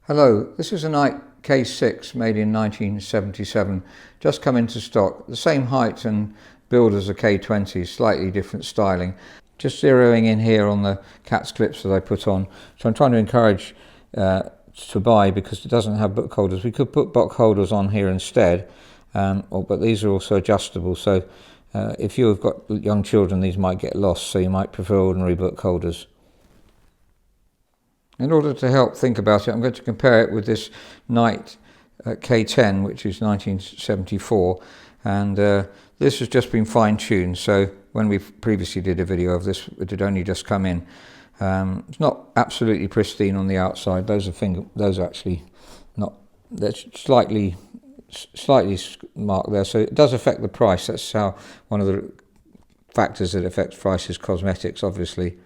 Hello, this is a Knight K6 made in 1977, just come into stock, the same height and build as a K20, slightly different styling. Just zeroing in here on the cat's clips that I put on, so I'm trying to encourage to buy because it doesn't have book holders. We could put book holders on here instead, but these are also adjustable, so if you've got young children these might get lost, so you might prefer ordinary book holders. In order to help think about it, I'm going to compare it with this Knight K10, which is 1974, and this has just been fine-tuned. So when we previously did a video of this, it had only just come in. It's not absolutely pristine on the outside. Those are actually not. They're slightly marked there, so it does affect the price. That's how one of the factors that affects price is cosmetics, obviously.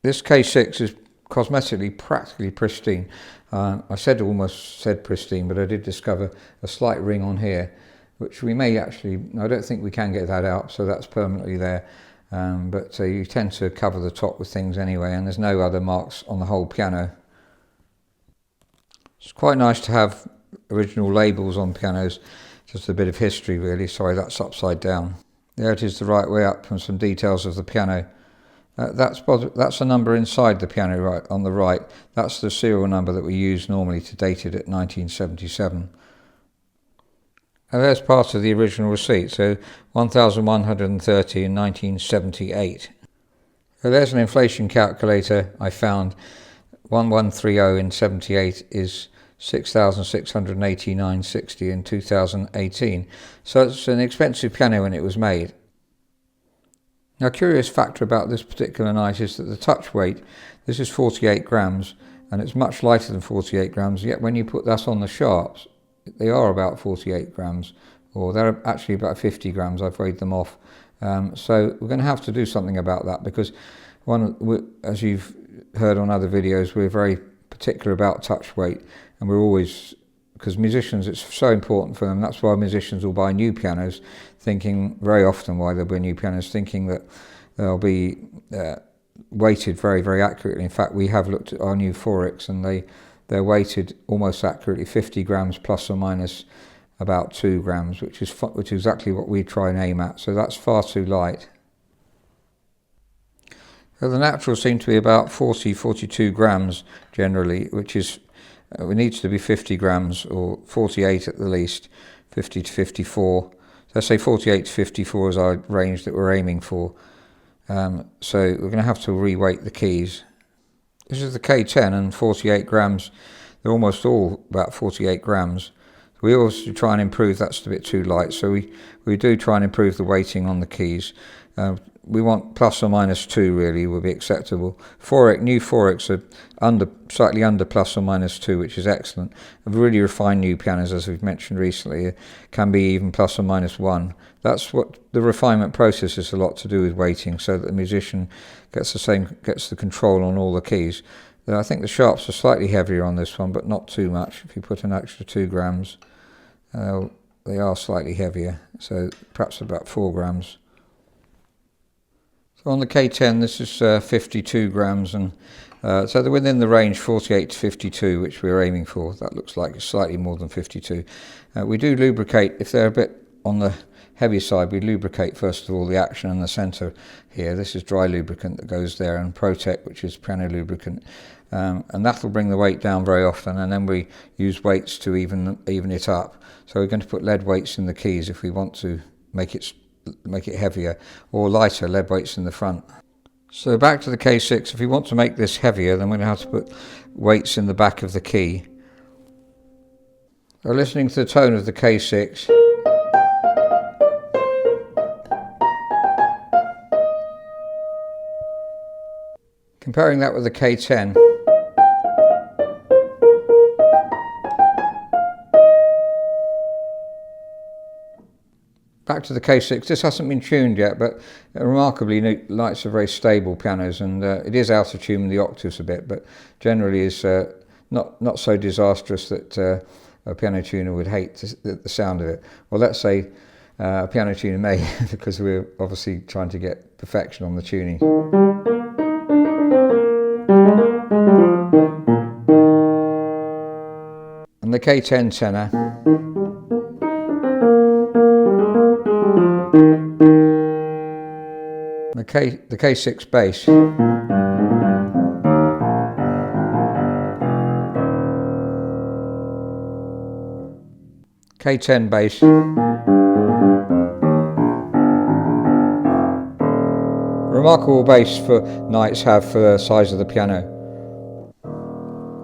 This K6 is cosmetically practically pristine. I almost said pristine, but I did discover a slight ring on here, which we may actually, I don't think we can get that out, so that's permanently there. But you tend to cover the top with things anyway, and there's no other marks on the whole piano. It's quite nice to have original labels on pianos, just a bit of history really. Sorry, that's upside down. There it is the right way up, and some details of the piano. That's a number inside the piano right on the right. That's the serial number that we use normally to date it at 1977. And there's part of the original receipt, so 1,130 in 1978. So there's an inflation calculator I found. 1130 in 78 is 6,689.60 in 2018. So it's an expensive piano when it was made. Now, a curious factor about this particular Knight is that the touch weight, this is 48 grams, and it's much lighter than 48 grams, yet when you put that on the sharps, they are about 48 grams, or they're actually about 50 grams, I've weighed them off. So we're going to have to do something about that, because as you've heard on other videos, we're very particular about touch weight, and we're always, because musicians, it's so important for them. That's why musicians will buy new pianos, thinking very often why they'll buy new pianos, thinking that they'll be weighted very, very accurately. In fact, we have looked at our new Forex, and they're weighted almost accurately, 50 grams plus or minus about 2 grams, which is exactly what we try and aim at. So that's far too light. So the natural seem to be about 42 grams generally, which is it needs to be 50 grams or 48 at the least, 50 to 54. So let's say 48 to 54 is our range that we're aiming for. So we're going to have to re-weight the keys. This is the K10 and 48 grams. They're almost all about 48 grams. We also try and improve, that's a bit too light, so we do try and improve the weighting on the keys. We want plus or minus 2 really would be acceptable. New Forex are slightly under plus or minus 2, which is excellent. Really refined new pianos, as we've mentioned recently, can be even plus or minus 1. That's what the refinement process is, a lot to do with weighting, so that the musician gets the control on all the keys. I think the sharps are slightly heavier on this one, but not too much. If you put an extra 2 grams, they are slightly heavier, so perhaps about 4 grams. So on the K10, this is 52 grams, and so they're within the range 48 to 52, which we're aiming for. That looks like it's slightly more than 52. We do lubricate, if they're a bit on the heavy side, we lubricate first of all the action in the centre here. This is dry lubricant that goes there, and Protect, which is piano lubricant, and that will bring the weight down very often, and then we use weights to even it up. So we're going to put lead weights in the keys if we want to make it heavier, or lighter lead weights in the front. So back to the K6, if we want to make this heavier, then we're going to have to put weights in the back of the key. So listening to the tone of the K6, comparing that with the K10, back to the K6, this hasn't been tuned yet, but remarkably Knights are very stable pianos, and it is out of tune in the octaves a bit, but generally is not so disastrous that a piano tuner would hate the sound of it. Well, let's say a piano tuner may, because we're obviously trying to get perfection on the tuning. the K10 tenor. The K6 bass. K10 bass. Remarkable bass for knights have for the size of the piano.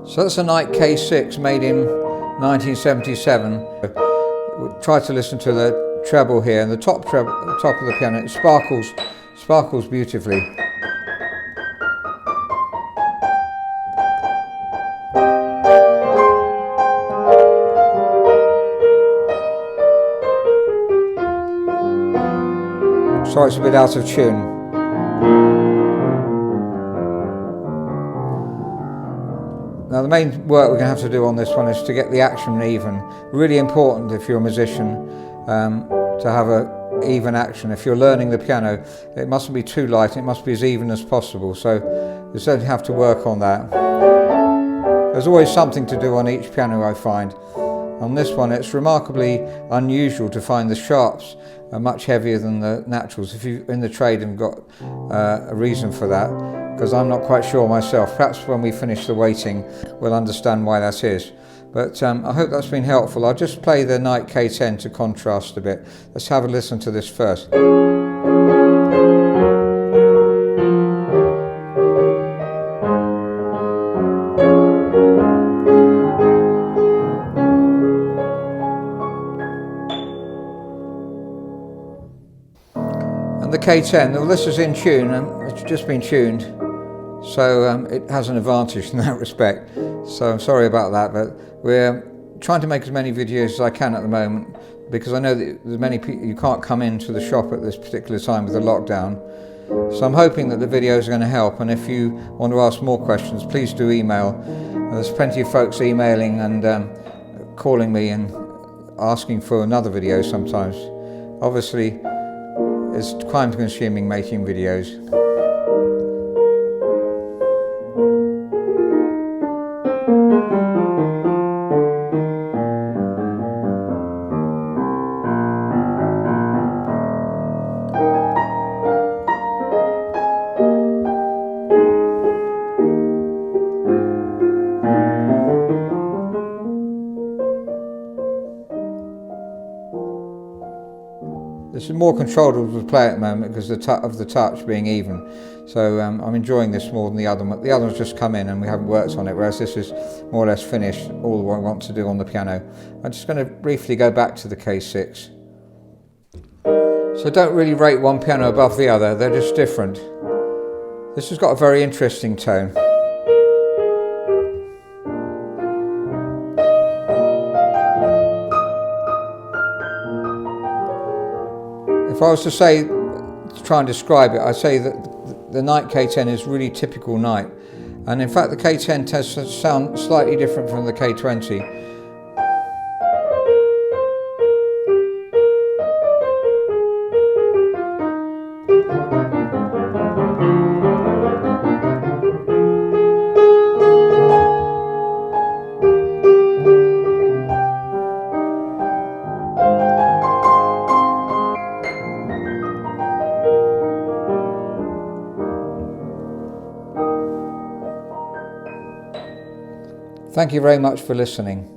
So that's a Knight K6 made in 1977. Try to listen to the treble here, and the top of the piano, it sparkles beautifully. Sorry, it's a bit out of tune. Now the main work we're going to have to do on this one is to get the action even. Really important if you're a musician to have an even action. If you're learning the piano, it mustn't be too light, it must be as even as possible. So you certainly have to work on that. There's always something to do on each piano, I find. On this one it's remarkably unusual to find the sharps are much heavier than the naturals. If you're in the trade and got a reason for that, because I'm not quite sure myself. Perhaps when we finish the weighting we'll understand why that is. But I hope that's been helpful. I'll just play the Knight K10 to contrast a bit. Let's have a listen to this first. And the K10, well, this is in tune, and it's just been tuned, so it has an advantage in that respect. So I'm sorry about that, but we're trying to make as many videos as I can at the moment, because I know that there's many people, you can't come into the shop at this particular time with the lockdown. So I'm hoping that the videos are going to help, and if you want to ask more questions, please do email. There's plenty of folks emailing and calling me and asking for another video sometimes. Obviously, it's time-consuming making videos. This is more controllable to play at the moment because of the touch being even. So I'm enjoying this more than the other one. The other one's just come in and we haven't worked on it, whereas this is more or less finished, all I want to do on the piano. I'm just going to briefly go back to the K6. So don't really rate one piano above the other, they're just different. This has got a very interesting tone. If I was to try and describe it, I'd say that the Knight K10 is really typical Knight. And in fact the K10 tends to sound slightly different from the K20. Thank you very much for listening.